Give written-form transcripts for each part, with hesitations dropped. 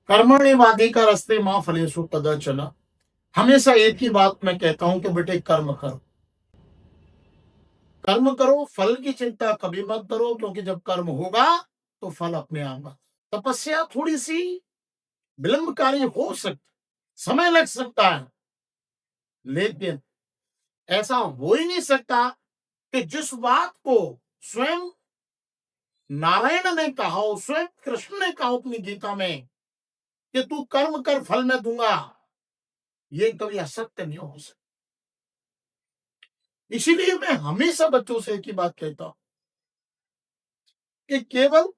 कर्मण्येवाधिकारस्ते माँ फलेषु कदाचन। हमेशा एक ही बात मैं कहता हूं कि बेटे कर्म करो, कर्म करो, फल की चिंता कभी मत करो, क्योंकि जब कर्म होगा तो फल अपने आएगा। तपस्या थोड़ी सी विलंबकारी हो सकती, समय लग सकता है, लेकिन ऐसा हो ही नहीं सकता कि जिस बात को स्वयं नारायण ने कहा हो, स्वयं कृष्ण ने कहा अपनी गीता में कि तू कर्म कर फल मैं दूंगा, ये कभी असत्य नहीं हो सकता। इसीलिए मैं हमेशा बच्चों से एक ही बात कहता हूं कि केवल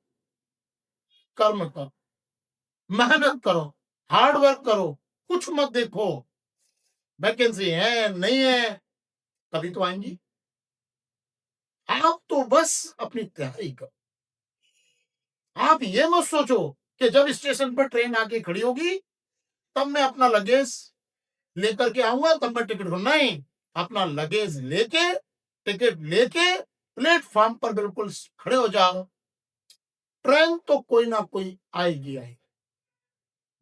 कर्म करो, मेहनत करो, हार्ड वर्क करो, कुछ मत देखो वैकेंसी है नहीं है, तभी तो आएंगी। आप तो बस अपनी तैयारी करो। आप ये मत सोचो कि जब स्टेशन पर ट्रेन आके खड़ी होगी तब मैं अपना लगेज लेकर के आऊंगा, तब मैं टिकट नहीं, अपना लगेज लेके टिकट लेके प्लेटफॉर्म पर बिल्कुल खड़े हो जाओ। ट्रेन तो कोई ना कोई आएगी आएगी,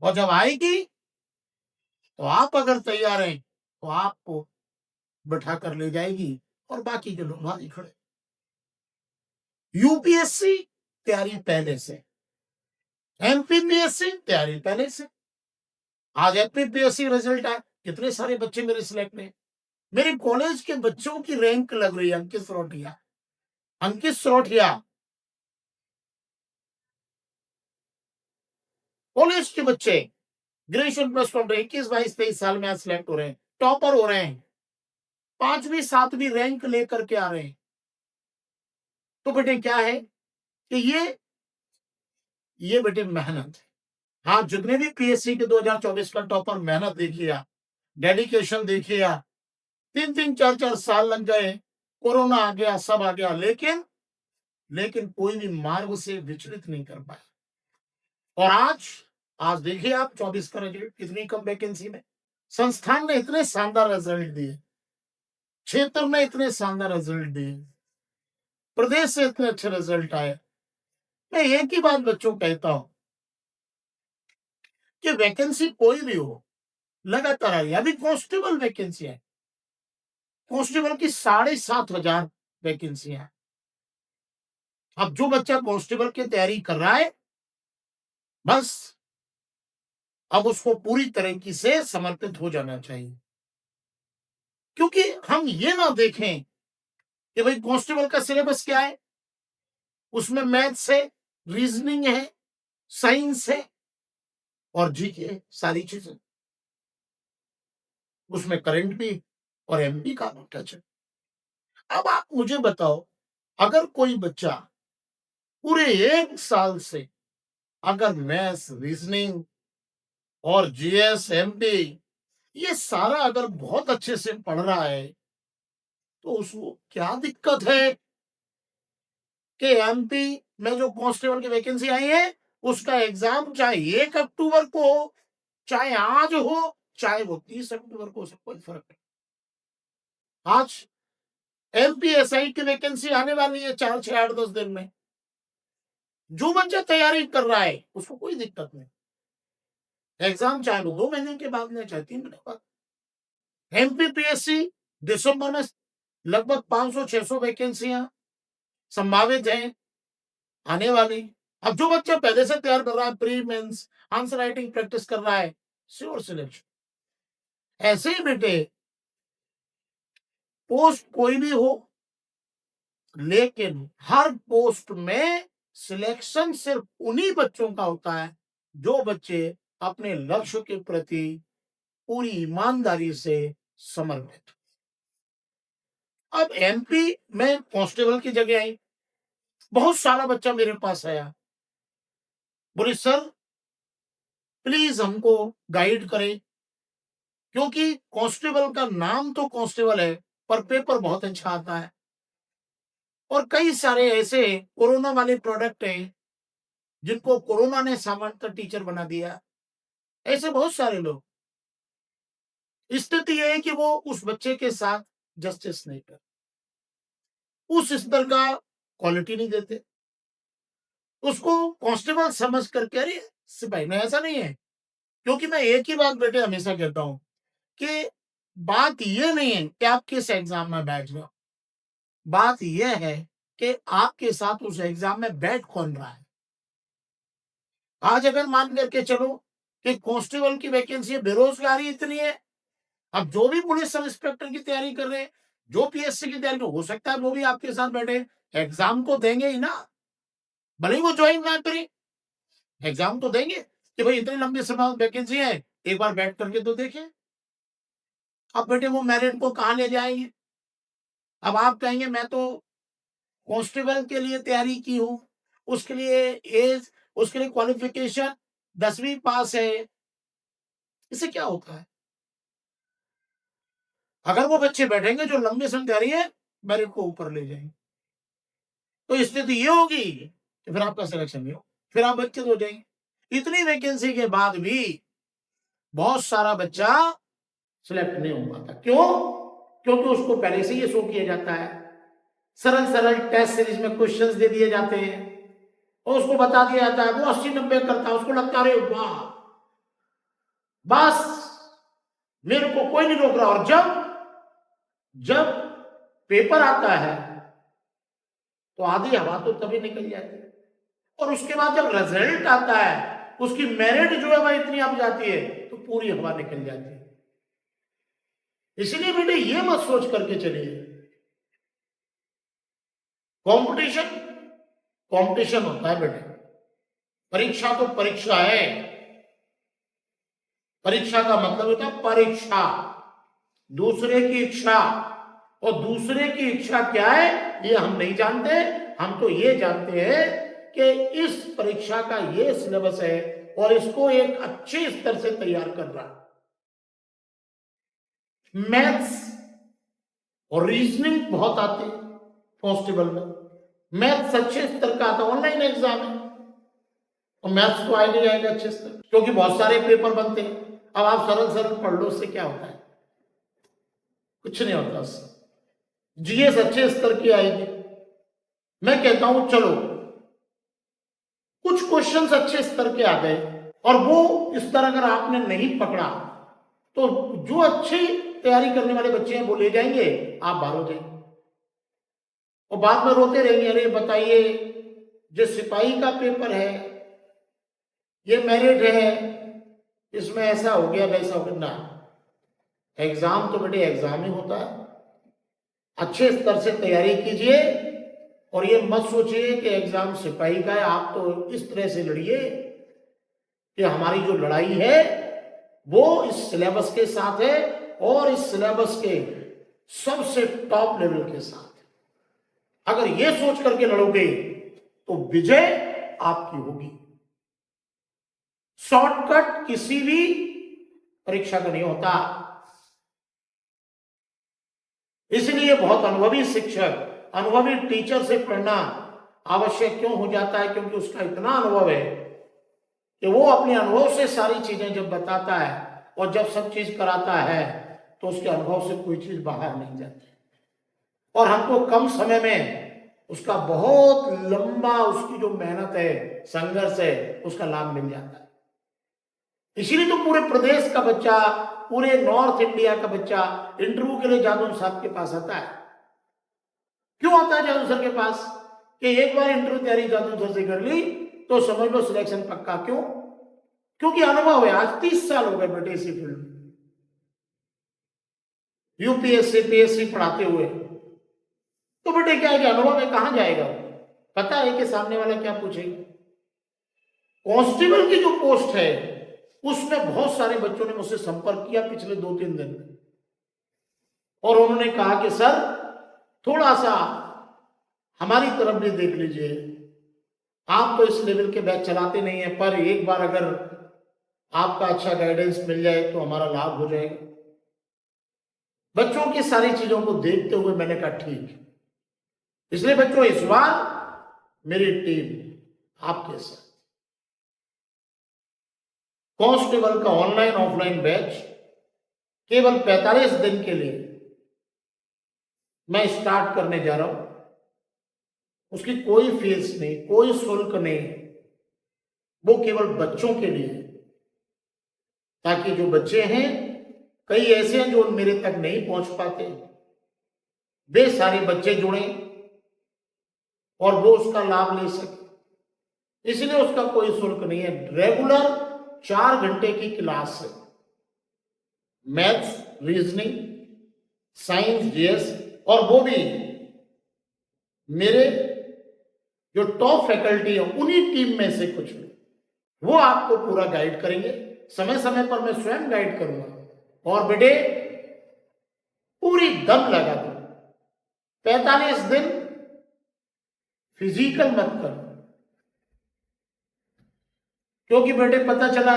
और जब आएगी तो आप अगर तैयार हैं तो आपको बैठा कर ले जाएगी और बाकी के लोग वहां खड़े। यूपीएससी तैयारी पहले से, एमपीपीएससी तैयारी पहले से। आज एमपीपीएससी रिजल्ट आया, कितने सारे बच्चे मेरे सिलेक्ट हुए। मेरे कॉलेज के बच्चों की रैंक लग रही है। अंकित सरोठिया कॉलेज के बच्चे ग्रेजुएशन प्लस 21, 22, 23 साल में आज सिलेक्ट हो रहे हैं, टॉपर हो रहे हैं, 5वीं 7वीं रैंक लेकर के आ रहे हैं। तो बेटे क्या है कि ये बेटे मेहनत है। हाँ, जितने भी पीएससी के 2024 का टॉपर, मेहनत देखिए आप, डेडिकेशन देखिए आप, 3-3, 4-4 साल लग गए, कोरोना आ गया, सब आ गया, लेकिन कोई भी मार्ग से विचलित नहीं कर पाया। और आज देखिए आप 24 का रिजल्ट, कितनी कम वैकेंसी में संस्थान ने इतने शानदार रिजल्ट दिए, क्षेत्र में इतने शानदार रिजल्ट दिए, प्रदेश से इतने अच्छे रिजल्ट आए। मैं एक ही बात बच्चों को कहता हूं कि वैकेंसी कोई भी हो, लगातार आ रही है। अभी कांस्टेबल वैकेंसी है, कांस्टेबल की 7,500 वैकेंसी है। अब जो बच्चा कांस्टेबल की तैयारी कर रहा है, बस अब उसको पूरी तरीके से समर्पित हो जाना चाहिए, क्योंकि हम ये ना देखें कि भाई कांस्टेबल का सिलेबस क्या है, उसमें मैथ्स है, रीजनिंग है, साइंस है और जीके है, सारी चीजें उसमें, करंट भी और एमपी का टच है। अब आप मुझे बताओ, अगर कोई बच्चा पूरे 1 साल से अगर मैथ्स, रीजनिंग और जीएस, एमपी ये सारा अगर बहुत अच्छे से पढ़ रहा है, तो उसको क्या दिक्कत है कि एमपी में जो कांस्टेबल की वैकेंसी आई है उसका एग्जाम चाहे 1 अक्टूबर को हो, चाहे आज हो, चाहे वो 30 अक्टूबर को, उससे कोई फर्क नहीं। आज एमपीएसआई की वैकेंसी आने वाली है 4, 6, 8, 10 दिन में। जो बच्चा तैयारी कर रहा है उसको कोई दिक्कत नहीं, एग्जाम चाहे वो 2 महीने के बाद में, चाहे 3 महीने बाद। एमपीपीएससी दिसंबर में लगभग 500-600 वैकेंसियां संभावित हैं आने वाली। अब जो बच्चा पहले से तैयार कर रहा है, pre mains answer writing practice कर रहा है, श्योर सिलेक्शन। ऐसे ही बेटे पोस्ट कोई भी हो, लेकिन हर पोस्ट में सिलेक्शन सिर्फ उन्हीं बच्चों का होता है जो बच्चे अपने लक्ष्य के प्रति पूरी ईमानदारी से समर्पित। अब एमपी में कांस्टेबल की जगह आई, बहुत सारा बच्चा मेरे पास आया, बोले सर प्लीज हमको गाइड करें, क्योंकि कांस्टेबल का नाम तो कांस्टेबल है पर पेपर बहुत अच्छा आता है, और कई सारे ऐसे कोरोना वाले प्रोडक्ट हैं जिनको कोरोना ने सामान्यतः टीचर बना दिया। ऐसे बहुत सारे लोग, स्थिति यह है कि वो उस बच्चे के साथ जस्टिस नहीं कर, उस स्तर का क्वालिटी नहीं देते। उसको कांस्टेबल समझ करके, अरे सिपाही में ऐसा नहीं है। क्योंकि मैं एक ही बात बेटे हमेशा कहता हूं कि बात ये नहीं है कि आप किस एग्जाम में बैठ रहे हो, बात यह है कि आपके साथ उस एग्जाम में बैठ कौन रहा है। आज अगर मान करके चलो कि कांस्टेबल की वैकेंसी है, बेरोजगारी इतनी है, अब जो भी पुलिस सब इंस्पेक्टर की तैयारी कर रहे हैं, जो पीएससी की तैयारी, हो सकता है वो भी आपके साथ बैठे, एग्जाम को देंगे ही ना, भले ही वो ज्वाइन ना करें, एग्जाम तो देंगे कि भाई इतनी लंबी समय वैकेंसी है, एक बार बैठ करके तो देखें। अब बेटे वो मेरिट को कहाँ ले जाएंगे। अब आप कहेंगे मैं तो कांस्टेबल के लिए तैयारी की हूं, उसके लिए एज, उसके लिए क्वालिफिकेशन 10वीं पास है, इससे क्या होता है। अगर वो बच्चे बैठेंगे जो लंबे समय तैयारी है, मेरिट को ऊपर ले जाएंगे, तो स्थिति ये होगी कि फिर आपका सिलेक्शन नहीं हो, फिर आप वंचित हो जाएंगे। इतनी वैकेंसी के बाद भी बहुत सारा बच्चा सिलेक्ट नहीं हो पाता। क्यों? क्योंकि उसको पहले से ये शो किया जाता है, सरल सरल टेस्ट सीरीज में क्वेश्चंस दे दिए जाते हैं और उसको बता दिया जाता है, वो 80-90 करता है, उसको लगता है अरे वाह बस मेरे को कोई नहीं रोक रहा। और जब जब पेपर आता है तो आधी हवा तो तभी निकल जाती है, और उसके बाद जब रिजल्ट आता है उसकी मेरिट जो है वह इतनी अब जाती है तो पूरी हवा निकल जाती है। इसलिए बेटे ये मत सोच करके चलिए, कंपटीशन कंपटीशन होता है बेटे, परीक्षा तो परीक्षा है। परीक्षा का मतलब होता है परीक्षा, दूसरे की इच्छा, और दूसरे की इच्छा क्या है ये हम नहीं जानते। हम तो ये जानते हैं कि इस परीक्षा का ये सिलेबस है और इसको एक अच्छे स्तर से तैयार कर रहा है। मैथ्स और रीजनिंग बहुत आते हैं कांस्टेबल में, मैथ्स अच्छे स्तर का आता है, ऑनलाइन एग्जाम है तो मैथ्स तो आएगा जाएगा अच्छे स्तर, क्योंकि बहुत सारे पेपर बनते हैं। अब आप सरल सरल पढ़ लो, उससे क्या होता है, कुछ नहीं होता उससे। जीएस अच्छे स्तर की आएगी। मैं कहता हूं चलो कुछ क्वेश्चंस अच्छे स्तर के आ गए और वो स्तर अगर आपने नहीं पकड़ा तो जो अच्छी तैयारी करने वाले बच्चे हैं वो ले जाएंगे, आप बाहर हो जाएंगे और बाद में रोते रहेंगे, अरे बताइए जो सिपाही का पेपर है ये मेरिट है, इसमें ऐसा हो गया वैसा हो गया ना। एग्जाम तो बेटे एग्जाम ही होता है, अच्छे स्तर से तैयारी कीजिए और ये मत सोचिए कि एग्जाम सिपाही का है। आप तो इस तरह से लड़िए कि हमारी जो लड़ाई है वो इस सिलेबस के साथ है और इस सिलेबस के सबसे टॉप लेवल के साथ। अगर ये सोच करके लड़ोगे तो विजय आपकी होगी। शॉर्टकट किसी भी परीक्षा का नहीं होता। इसलिए बहुत अनुभवी शिक्षक, अनुभवी टीचर से पढ़ना आवश्यक क्यों हो जाता है, क्योंकि उसका इतना अनुभव है कि वो अपने अनुभव से सारी चीजें जब बताता है और जब सब चीज कराता है तो उसके अनुभव से कोई चीज बाहर नहीं जाती और हमको कम समय में उसका बहुत लंबा, उसकी जो मेहनत है, संघर्ष है, उसका लाभ मिल जाता है। इसीलिए तो पूरे प्रदेश का बच्चा, पूरे नॉर्थ इंडिया का बच्चा इंटरव्यू के लिए जादू साहब के पास आता है। क्यों आता है जादू सर के पास? कि एक बार इंटरव्यू तैयारी जादू सर से कर ली तो समझ लो सिलेक्शन पक्का। क्यों? क्योंकि अनुभव है। आज 30 साल हो गए बेटे इसी फील्ड में, यूपीएससी पीएससी पढ़ाते हुए। तो बेटे क्या है कि अनुभव है, कहां जाएगा, पता है कि सामने वाला क्या पूछेगा। कांस्टेबल की जो पोस्ट है उसमें बहुत सारे बच्चों ने मुझसे संपर्क किया पिछले 2-3 दिन में और उन्होंने कहा कि सर थोड़ा सा हमारी तरफ भी देख लीजिए, आप तो इस लेवल के बैच चलाते नहीं है, पर एक बार अगर आपका अच्छा गाइडेंस मिल जाए तो हमारा लाभ हो जाएगा। बच्चों की सारी चीजों को देखते हुए मैंने कहा ठीक है। इसलिए बच्चों इस बार मेरी टीम आपके साथ, कांस्टेबल का ऑनलाइन ऑफलाइन बैच केवल 45 दिन के लिए मैं स्टार्ट करने जा रहा हूं। उसकी कोई फीस नहीं, कोई शुल्क नहीं, वो केवल बच्चों के लिए है, ताकि जो बच्चे हैं, कई ऐसे हैं जो मेरे तक नहीं पहुंच पाते, वे सारे बच्चे जुड़े और वो उसका लाभ ले सके। इसलिए उसका कोई शुल्क नहीं है। रेगुलर 4 घंटे की क्लास है, मैथ्स, रीजनिंग, साइंस, जीएस, और वो भी मेरे जो टॉप फैकल्टी है उन्हीं टीम में से कुछ लोग, वो आपको पूरा गाइड करेंगे। समय समय पर मैं स्वयं गाइड करूंगा। और बेटे पूरी दम लगा दो, 45 दिन फिजिकल मत करो, क्योंकि बेटे पता चला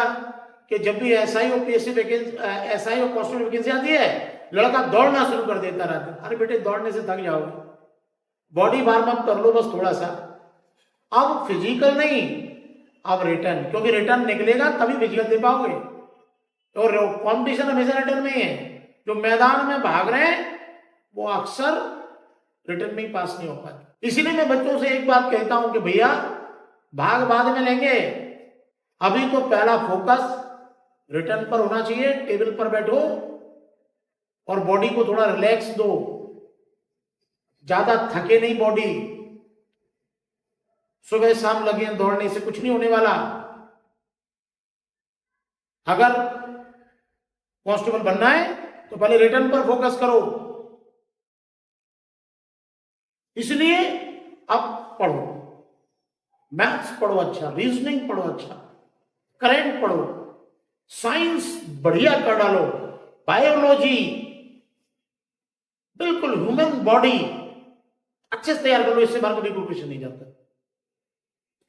कि जब भी एसआई और पीएससी वैकेंसी, एसआई और कांस्टेबल वैकेंसी आती है, लड़का दौड़ना शुरू कर देता रहता है। अरे बेटे दौड़ने से थक जाओगे, बॉडी वार्म अप कर लो बस थोड़ा सा। अब फिजिकल नहीं, अब रिटर्न, क्योंकि रिटर्न निकलेगा तभी फिजिकल दे पाओगे। और कॉम्पिटिशन हमेशा रिटर्न में ही है। जो मैदान में भाग रहे हैं वो अक्सर रिटर्न में ही पास नहीं हो पाते। इसीलिए मैं बच्चों से एक बात कहता हूं कि भैया भाग बाद में लेंगे, अभी तो पहला फोकस रिटर्न पर होना चाहिए। टेबल पर बैठो और बॉडी को थोड़ा रिलैक्स दो, ज्यादा थके नहीं बॉडी। सुबह शाम लगे दौड़ने से कुछ नहीं होने वाला। अगर कांस्टेबल बनना है तो पहले रिटर्न पर फोकस करो। इसलिए अब पढ़ो, मैथ्स पढ़ो अच्छा, रीजनिंग पढ़ो अच्छा, करंट पढ़ो, साइंस बढ़िया कर डालो, बायोलॉजी बिल्कुल ह्यूमन बॉडी अच्छे से तैयार करो, इससे बाहर कभी कोई क्वेश्चन नहीं जाता।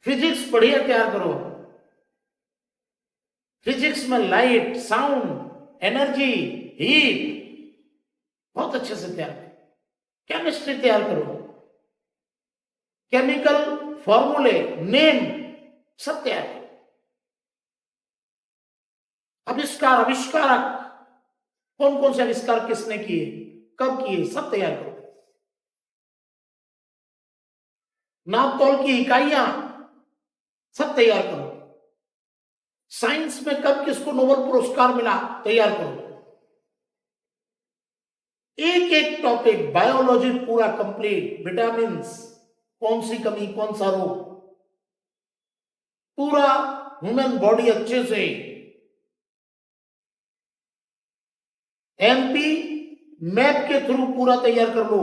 फिजिक्स बढ़िया तैयार करो, फिजिक्स में लाइट, साउंड, एनर्जी, हीट बहुत अच्छे से तैयार करो। केमिस्ट्री तैयार करो, केमिकल फॉर्मूले, नेम सब तैयार करो। आविष्कार, आविष्कारक, कौन कौन से आविष्कार किसने किए, कब किए, सब तैयार करो। नाप तौल की इकाइयां सब तैयार करो। साइंस में कब किसको नोबेल पुरस्कार मिला, तैयार करो। एक एक टॉपिक, बायोलॉजी पूरा कंप्लीट, विटामिन्स, कौन सी कमी, कौन सा रोग, पूरा ह्यूमन बॉडी अच्छे से। एमपी मैप के थ्रू पूरा तैयार कर लो।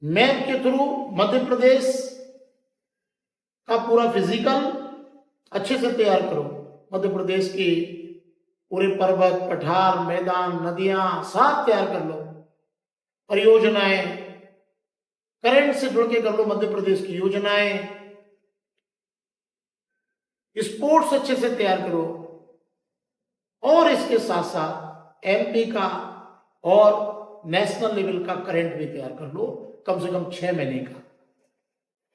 मैप के थ्रू मध्य प्रदेश का पूरा फिजिकल अच्छे से तैयार करो। मध्य प्रदेश की पूरे पर्वत, पठार, मैदान, नदियां सब तैयार कर लो। परियोजनाएं करंट से जुड़ के कर लो, मध्य प्रदेश की योजनाएं। स्पोर्ट्स अच्छे से तैयार करो। और इसके साथ साथ एमपी का और नेशनल लेवल का करंट भी तैयार कर लो, कम से कम 6 महीने का।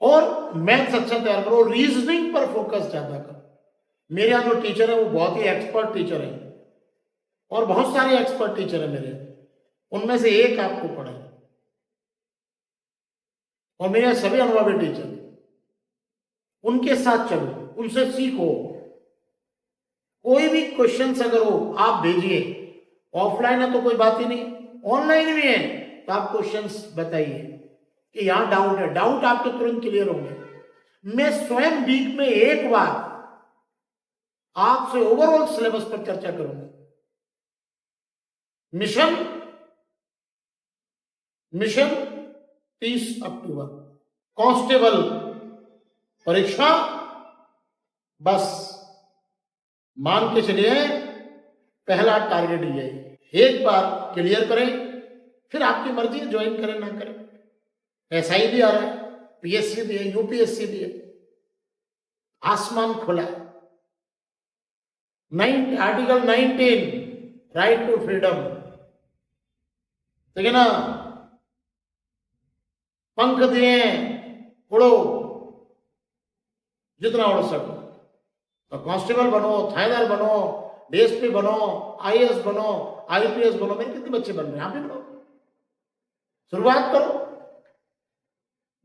और मैथ्स अच्छा तैयार करो, रीजनिंग पर फोकस ज्यादा करो। मेरे यहाँ जो टीचर है वो बहुत ही एक्सपर्ट टीचर है, और बहुत सारे एक्सपर्ट टीचर है मेरे, उनमें से एक आपको पढ़े। और मेरे सभी अनुभवी टीचर, उनके साथ चलो, उनसे सीखो। कोई भी क्वेश्चन अगर हो आप भेजिए। ऑफलाइन है तो कोई बात ही नहीं, ऑनलाइन भी है तो आप क्वेश्चंस बताइए कि यहां डाउट है, डाउट आपके तुरंत क्लियर होंगे। मैं स्वयं वीक में एक बार आपसे ओवरऑल सिलेबस पर चर्चा करूंगा। मिशन 30 अक्टूबर, कांस्टेबल परीक्षा बस मान के चलिए पहला टारगेट ये है, एक बार क्लियर करें, फिर आपकी मर्जी है ज्वाइन करें ना करें। एसआई भी आ रहा है, पीएससी भी है, यूपीएससी भी है, आसमान खुला है। आर्टिकल 19 राइट टू फ्रीडम, ठीक है ना, पंख दिए उड़ो, जितना उड़ सको। तो कांस्टेबल बनो, थानेदार बनो, डीएसपी बनो, आईएएस बनो, आईपीएस बनो। मेरे कितने बच्चे बन रहे हैं, आप भी बनो। शुरुआत करो,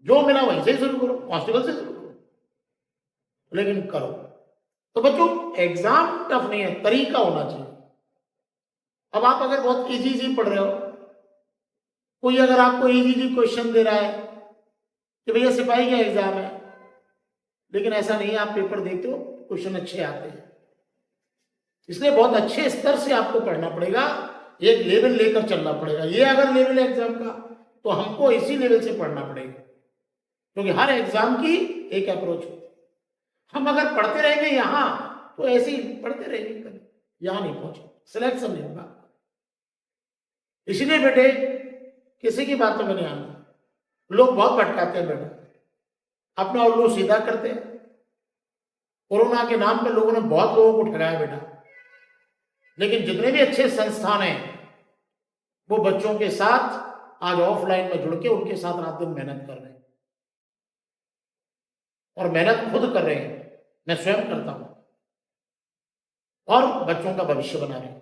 जो मिला वहीं से शुरू करो, कांस्टेबल से शुरू करो, लेकिन करो। तो बच्चों एग्जाम टफ नहीं है, तरीका होना चाहिए। अब आप अगर बहुत इजी इजी पढ़ रहे हो, कोई अगर आपको इजी इजी क्वेश्चन दे रहा है कि भैया सिपाही का एग्जाम है, लेकिन ऐसा नहीं है, आप पेपर देखते हो क्वेश्चन अच्छे आते हैं, इसलिए बहुत अच्छे स्तर से आपको पढ़ना पड़ेगा, एक लेवल लेकर चलना पड़ेगा। ये अगर लेवल है एग्जाम का तो हमको इसी लेवल से पढ़ना पड़ेगा, क्योंकि हर एग्जाम की एक अप्रोच होती है। हम अगर पढ़ते रहेंगे यहां तो ऐसे ही पढ़ते रहेंगे, कभी यहां नहीं पहुंचे, सिलेक्शन नहीं होगा। इसलिए बेटे किसी की बातों में नहीं आना। लोग बहुत भटकाते हैं बेटा, अपना उल्लू सीधा करते हैं। कोरोना के नाम पे लोगों ने बहुत लोगों को ठगाया बेटा, लेकिन जितने भी अच्छे संस्थान हैं वो बच्चों के साथ आज ऑफलाइन में जुड़ के उनके साथ रात दिन मेहनत कर रहे हैं, और मेहनत खुद कर रहे हैं, मैं स्वयं करता हूं, और बच्चों का भविष्य बना रहे हैं।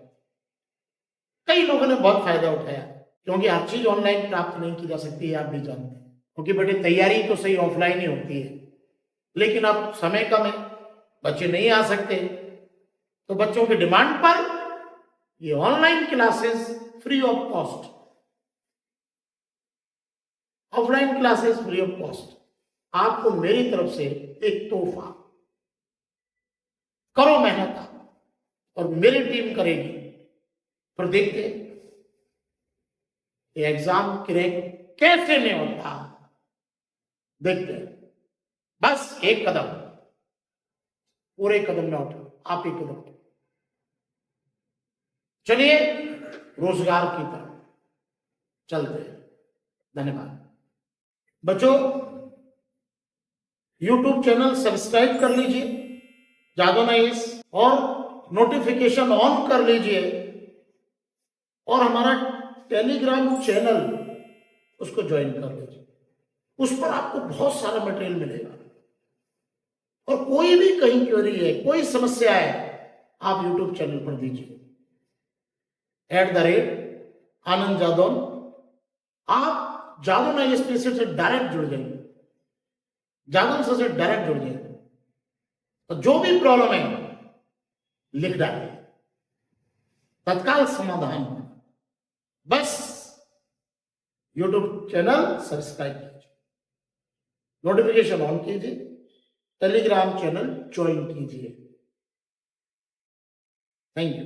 कई लोगों ने बहुत फायदा उठाया, क्योंकि हर चीज ऑनलाइन प्राप्त नहीं की जा सकती है, आप भी जानते हैं, क्योंकि बेटे तैयारी तो सही ऑफलाइन ही होती है, लेकिन अब समय कम है, बच्चे नहीं आ सकते, तो बच्चों की डिमांड पर ये online classes free of cost, offline classes free of cost, आपको मेरी तरफ से एक तोहफा। करो मेहनत आप, और मेरी टीम करेगी, पर देखते ये एग्जाम क्रैक कैसे नहीं होता, देखते हैं। बस एक कदम, पूरे कदम ना उठो, आप ही कदम उठो। चलिए रोजगार की तरफ चलते हैं। धन्यवाद बच्चों। YouTube चैनल सब्सक्राइब कर लीजिए जादू नाइस, और नोटिफिकेशन ऑन कर लीजिए, और हमारा टेलीग्राम चैनल उसको ज्वाइन कर लीजिए। उस पर आपको बहुत सारा मटेरियल मिलेगा, और कोई भी कहीं क्वेरी है, कोई समस्या है, आप YouTube चैनल पर दीजिए @आनंद जादौन। आप जादू नाइस से डायरेक्ट जुड़ जाएंगे, जादू से डायरेक्ट जुड़ जाएंगे, तो जो भी प्रॉब्लम है लिख डालिए, तत्काल समाधान। बस YouTube चैनल सब्सक्राइब कीजिए, नोटिफिकेशन ऑन कीजिए, टेलीग्राम चैनल ज्वाइन कीजिए। Thank you.